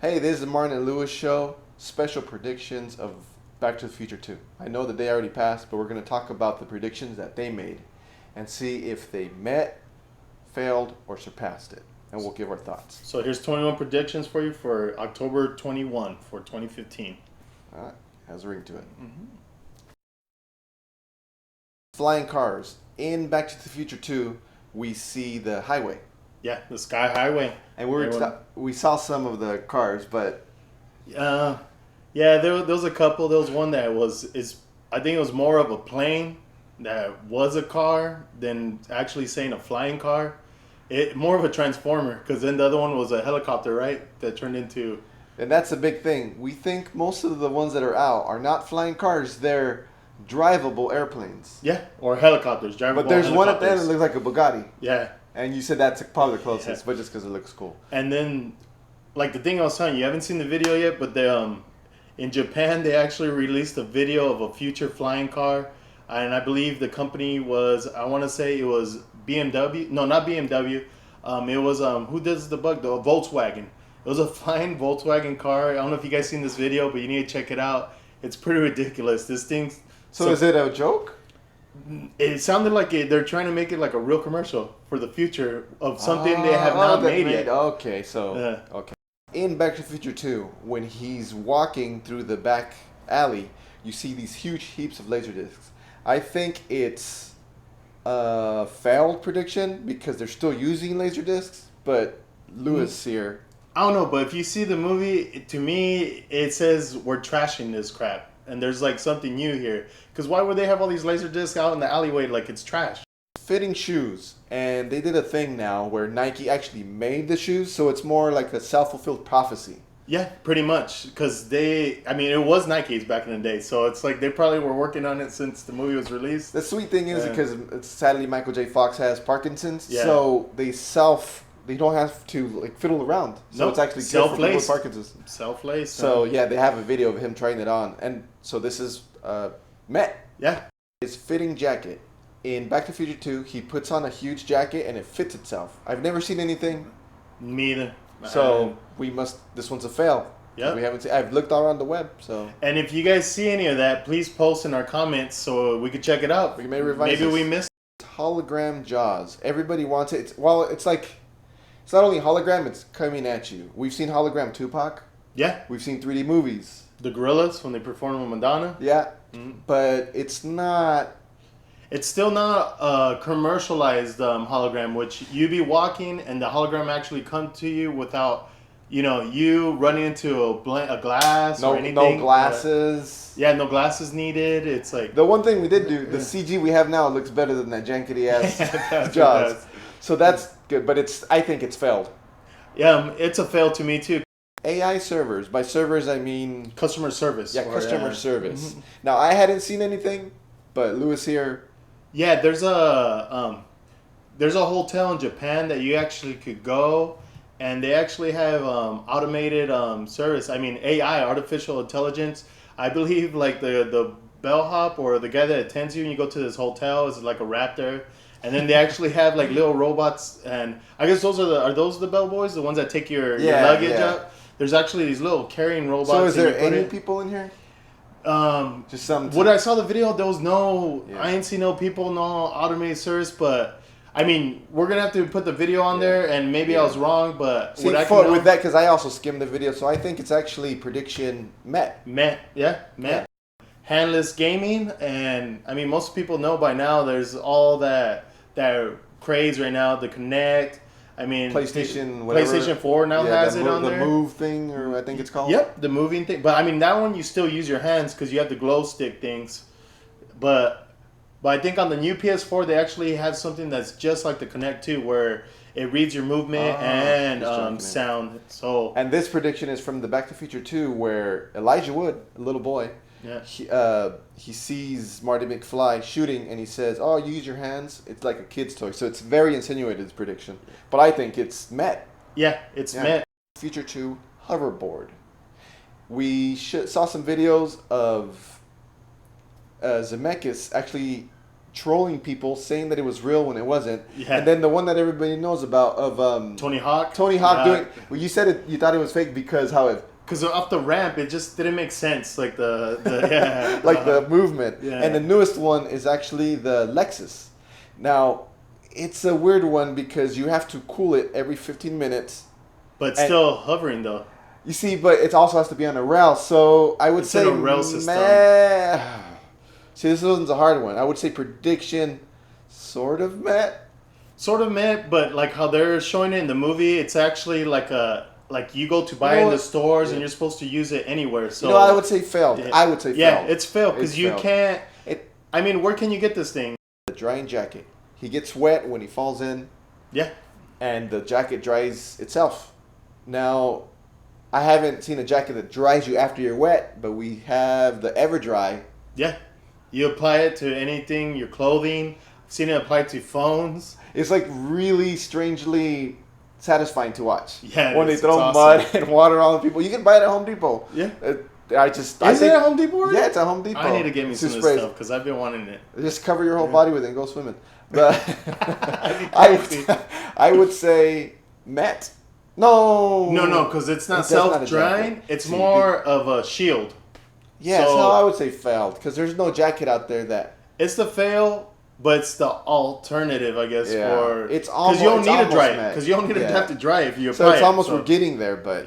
Hey, this is the Martin and Lewis show. Special predictions of Back to the Future 2. I know the day already passed, but we're going to talk about the predictions that they made and see if they met, failed, or surpassed it. And we'll give our thoughts. So here's 21 predictions for you for October 21 for 2015. All right, has a ring to it. Flying cars. In Back to the Future 2, we see the highway. Yeah, the Sky Highway. And we saw some of the cars, but... yeah, there was a couple. There was one that I think it was more of a plane that was a car than actually saying a flying car. More of a transformer, because then the other one was a helicopter, right? That turned into... And that's a big thing. We think most of the ones that are out are not flying cars. They're drivable airplanes. Yeah, or helicopters. Drivable But there's one at the end that helicopters. looks like a Bugatti. Yeah. And you said that's probably the closest, but just because it looks cool. And then, like the thing I was telling you, you haven't seen the video yet, but in Japan, they actually released a video of a future flying car. And I believe the company was, I want to say it was BMW. No, not BMW. It was, who does the bug? The Volkswagen. It was a flying Volkswagen car. I don't know if you guys seen this video, but you need to check it out. It's pretty ridiculous. This thing. So is it a joke? It sounded like they're trying to make it like a real commercial for the future of something they have not made yet. Okay, so okay. In Back to the Future 2, when he's walking through the back alley, you see these huge heaps of laser discs. I think it's a failed prediction because they're still using laser discs, but Lewis here. I don't know, but if you see the movie, to me, it says we're trashing this crap. And there's like something new here. Because why would they have all these laser discs out in the alleyway like it's trash? Fitting shoes. And they did a thing now where Nike actually made the shoes, so it's more like a self-fulfilled prophecy. Yeah, pretty much. Because it was Nike's back in the day. So it's like they probably were working on it since the movie was released. The sweet thing is because sadly Michael J. Fox has Parkinson's, yeah. So they don't have to like fiddle around. So it's actually good for people with Parkinson's. Self-laced. So yeah, they have a video of him trying it on. And so this is Met. Yeah. His fitting jacket. In Back to the Future 2, he puts on a huge jacket and it fits itself. I've never seen anything. Me either. So this one's a fail. Yeah. I've looked all around the web, so. And if you guys see any of that, please post in our comments so we could check it out. We may revise Maybe we missed hologram jaws. Everybody wants it. It's like, it's not only hologram, it's coming at you. We've seen hologram Tupac. Yeah. We've seen 3D movies. The Gorillas when they perform with Madonna. Yeah. But it's not. It's still not a commercialized hologram, which you be walking and the hologram actually come to you without, you running into a glass or anything. No glasses. Yeah, no glasses needed. It's like the one thing we did do. The CG we have now looks better than that jankety ass Jaws. So that's good, but I think it's failed. Yeah, it's a fail to me too. AI servers. By servers, I mean customer service. Yeah, customer service. Now I hadn't seen anything, but Lewis here. Yeah, there's a hotel in Japan that you actually could go, and they actually have automated service. I mean AI, artificial intelligence. I believe like the bellhop or the guy that attends you when you go to this hotel is like a raptor. And then they actually have like little robots, and I guess are those the bellboys, the ones that take your luggage up? There's actually these little carrying robots. So is there any people in here? Just some. When I saw the video, there was no. Yeah. I ain't see no people, no automated service. But I mean, we're gonna have to put the video on there, and maybe I was wrong. But see, with that, because I also skimmed the video, so I think it's actually prediction met. Met. Handless gaming, and I mean, most people know by now. There's all that craze right now. The Kinect. I mean, PlayStation 4 now has it on there. The move thing, or I think it's called. Yep, the moving thing. But I mean, that one you still use your hands because you have the glow stick things. But I think on the new PS4 they actually have something that's just like the Kinect 2, where it reads your movement and sound. So. And this prediction is from the Back to the Future 2, where Elijah Wood, a little boy. Yeah. He sees Marty McFly shooting and he says, "Oh, you use your hands." It's like a kid's toy, so it's very insinuated, this prediction. But I think it's met. Yeah, it's met. Future 2 Hoverboard. We saw some videos of Zemeckis actually trolling people, saying that it was real when it wasn't. Yeah. And then the one that everybody knows about of Tony Hawk. doing. Well, you said it. You thought it was fake because how it. Because off the ramp, it just didn't make sense. Like the like the movement. Yeah. And the newest one is actually the Lexus. Now, it's a weird one because you have to cool it every 15 minutes. But still hovering though. You see, but it also has to be on a rail. So I would say in a rail system. See, this one's a hard one. I would say prediction, sort of met. Sort of met, but like how they're showing it in the movie, it's actually like you go to buy in the stores and you're supposed to use it anywhere. So I would say failed. I would say failed. Yeah, it's failed because you can't. I mean, where can you get this thing? The drying jacket. He gets wet when he falls in. Yeah. And the jacket dries itself. Now, I haven't seen a jacket that dries you after you're wet, but we have the EverDry. Yeah. You apply it to anything, your clothing. I've seen it applied to phones. It's like really strangely satisfying to watch. Yeah, when they throw mud and water on people. You can buy it at Home Depot. Yeah. Is it at Home Depot already? Yeah, it's at Home Depot. I need to get me some of this stuff because I've been wanting it. Just cover your whole body with it and go swimming. But I would say Met. No, because it's not self-drying. It's more of a shield. Yeah, so I would say failed because there's no jacket out there that. It's the fail, but it's the alternative, I guess. Yeah. For it's almost because you don't need to dry it because you don't need to have to dry if you apply So it's almost we're getting there, but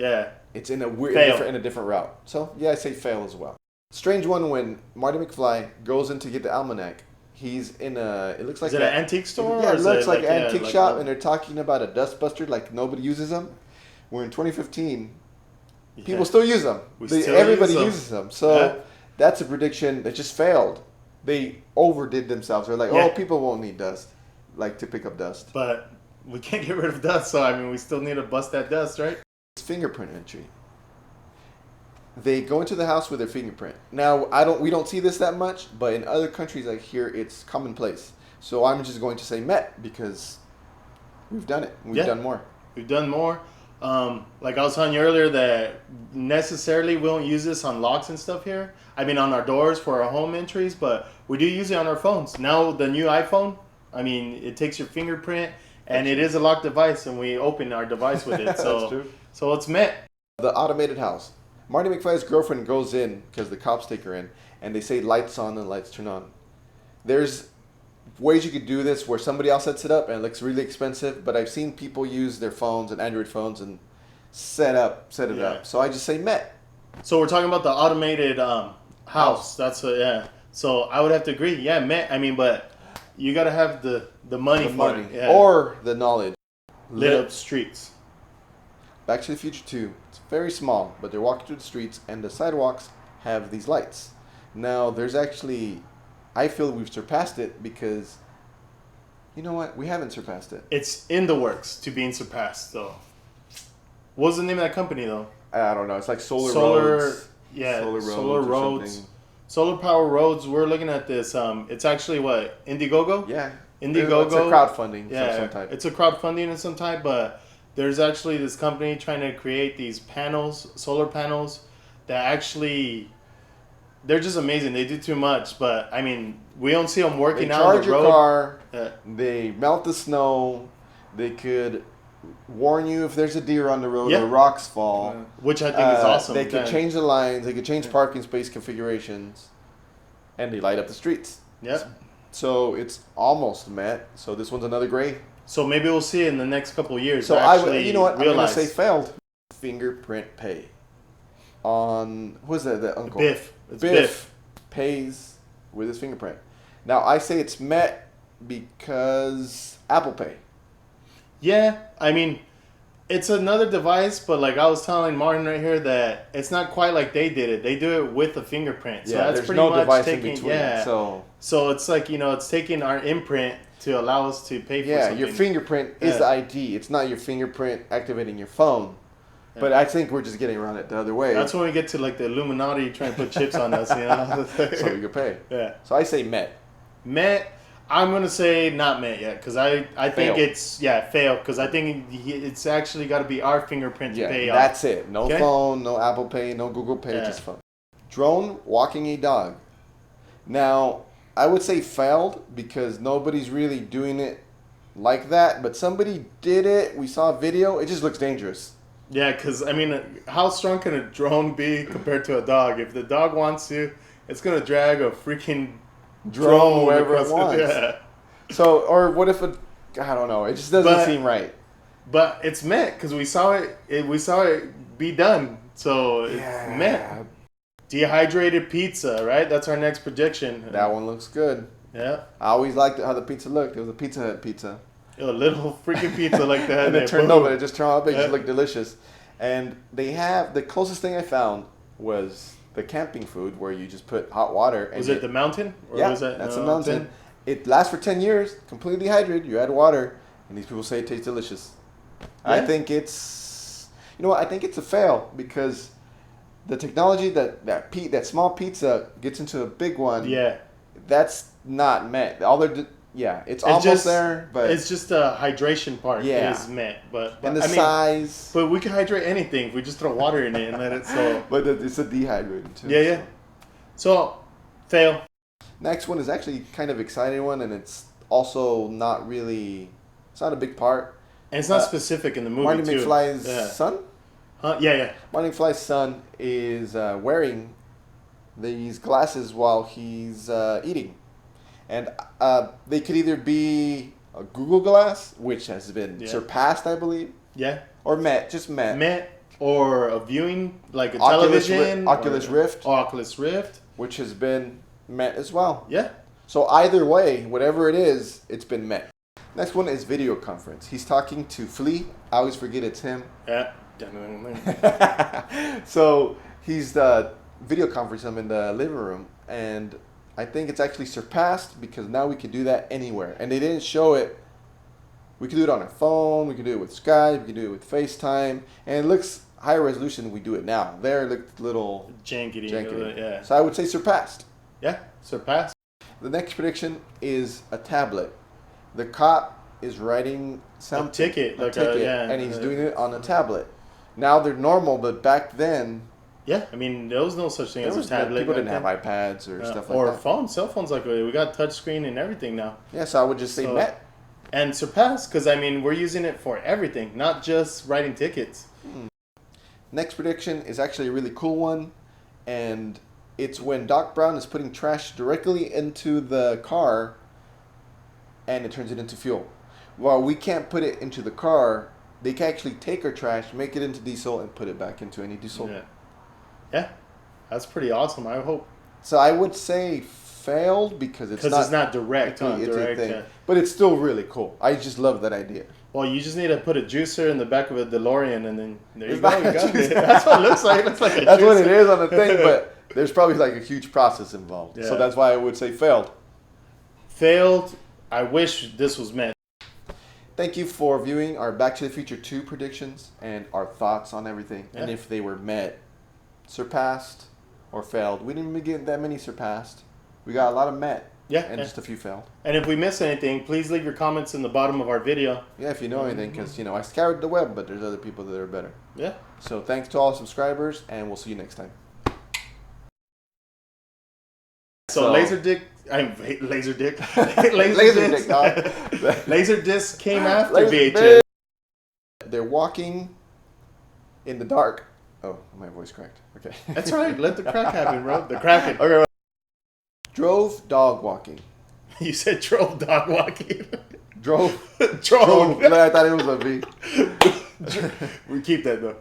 it's in a different route. So yeah, I say fail as well. Strange one when Marty McFly goes in to get the almanac. He's in it looks like an antique store? Yeah, it looks like an antique shop, and they're talking about a dustbuster like nobody uses them. We're in 2015. People still use them. Everybody uses them. So that's a prediction that just failed. They overdid themselves. They're like, oh, people won't need dust, like to pick up dust. But we can't get rid of dust, so I mean, we still need to bust that dust, right? It's fingerprint entry. They go into the house with their fingerprint. Now, we don't see this that much, but in other countries like here, it's commonplace. So I'm just going to say Met because we've done it. We've done more. We've done more. Like I was telling you earlier that necessarily we don't use this on locks and stuff here. I mean on our doors for our home entries, but we do use it on our phones. Now the new iPhone, I mean it takes your fingerprint and it is a locked device and we open our device with it. So That's true. So it's met. The automated house. Marty McFly's girlfriend goes in because the cops take her in and they say lights on and lights turn on. There's ways you could do this where somebody else sets it up and it looks really expensive, but I've seen people use their phones and Android phones and set it up. So I just say Met. So we're talking about the automated house. That's So I would have to agree. Yeah, Met. I mean, but you got to have the money for it. Yeah. Or the knowledge. Lit up streets. Back to the Future 2. It's very small, but they're walking through the streets and the sidewalks have these lights. Now, there's actually, I feel we've surpassed it because, you know what? We haven't surpassed it. It's in the works to being surpassed, though. What's the name of that company, though? I don't know. It's like Solar Roads. Yeah, Solar Roads. Solar Power Roads. We're looking at this. It's actually what? Indiegogo? Yeah. Indiegogo. It's a crowdfunding of some type. It's a crowdfunding of some type, but there's actually this company trying to create these panels, solar panels, that actually, they're just amazing. They do too much, but I mean, we don't see them working out on the road. They charge your car. They melt the snow. They could warn you if there's a deer on the road or rocks fall. Which I think is awesome. They could change the lines. They could change parking space configurations. And they light up the streets. Yep. So it's almost met. So this one's another gray. So maybe we'll see it in the next couple of years. So you know what? I'm going to say failed. Fingerprint pay. On, who is that? The uncle? Biff. Biff pays with his fingerprint. Now, I say it's met because Apple Pay. Yeah, I mean, it's another device, but like I was telling Martin right here that it's not quite like they did it. They do it with a fingerprint. So that's there's pretty no much device taking, in between. So it's like, it's taking our imprint to allow us to pay for something. Your fingerprint is the ID. It's not your fingerprint activating your phone. Yeah. But I think we're just getting around it the other way. That's when we get to like the Illuminati trying to put chips on us, So we can pay. Yeah. So I say met. Met. I'm going to say not met yet because I think it's, fail because I think it's actually got to be our fingerprint to pay off. That's it. No phone, no Apple Pay, no Google Pay, just phone. Drone walking a dog. Now, I would say failed because nobody's really doing it like that. But somebody did it. We saw a video. It just looks dangerous. Yeah, because, I mean, how strong can a drone be compared to a dog? If the dog wants to, it's going to drag a freaking drone wherever it wants. Yeah. So, or what if I don't know. It just doesn't seem right. But it's meant because we saw it be done. So it's meant. Dehydrated Pizza, right? That's our next prediction. That one looks good. Yeah. I always liked how the pizza looked. It was a Pizza Hut pizza. A little freaking pizza like that. And it turned over. It just turned out. It just looked delicious. And they have the closest thing I found was the camping food where you just put hot water. And was it the mountain? Or yeah, was that that's a mountain. It lasts for 10 years, completely hydrated. You add water, and these people say it tastes delicious. Yeah. I think it's, you know what? I think it's a fail because the technology that small pizza gets into a big one. Yeah, that's not met. All they're it's almost just, there, but it's just the hydration part. Yeah, is met, but and the size. But we can hydrate anything. We just throw water in it and let it so. But it's a dehydrated too. Yeah, yeah. So fail. Next one is actually kind of exciting one, and it's also not really. It's not a big part. And it's not specific in the movie Marty too. McFly's son. Yeah. Marty McFly's son is wearing these glasses while he's eating. And they could either be a Google Glass, which has been surpassed, I believe. Yeah. Or Met. Or a viewing, like a Oculus television. Oculus Rift. Oculus Rift. Which has been met as well. Yeah. So either way, whatever it is, it's been met. Next one is video conference. He's talking to Flea. I always forget it's him. Yeah. So he's video conferencing him in the living room, and I think it's actually surpassed because now we can do that anywhere. And they didn't show it. We can do it on our phone. We can do it with Skype. We can do it with FaceTime. And it looks higher resolution than we do it now. There it looked a little janky. Yeah. So I would say surpassed. Yeah, surpassed. The next prediction is a tablet. The cop is writing a ticket, and he's doing it on a tablet. Now they're normal, but back then... Yeah, I mean, there was no such thing as a tablet. People didn't have iPads or stuff like that. Or phones, cell phones like we got touchscreen and everything now. Yeah, so I would just say met. And surpass, because, I mean, we're using it for everything, not just writing tickets. Next prediction is actually a really cool one, and it's when Doc Brown is putting trash directly into the car, and it turns it into fuel. While we can't put it into the car, they can actually take our trash, make it into diesel, and put it back into any diesel. Yeah, that's pretty awesome. I hope. So I would say failed because it's not direct. Thing. But it's still really cool. I just love that idea. Well, you just need to put a juicer in the back of a DeLorean, and then there you go. You got it. That's what it looks like. It looks like a That's juicer. what it is on the thing, but there's probably like a huge process involved. Yeah. So that's why I would say failed. Failed. I wish this was meant. Thank you for viewing our Back to the Future 2 predictions and our thoughts on everything. Yeah. And if they were met, surpassed, or failed. We didn't even get that many surpassed. We got a lot of met. Yeah. And just a few failed. And if we miss anything, please leave your comments in the bottom of our video. Yeah, if you know anything, because, I scoured the web, but there's other people that are better. Yeah. So thanks to all subscribers, and we'll see you next time. So Laserdisc came after VHS. They're walking in the dark. Oh, my voice cracked. Okay. That's right. Let the crack happen, bro. The cracking. Okay. Drove dog walking. You said drove dog walking. Drove. Drove. I thought it was a V. We keep that though.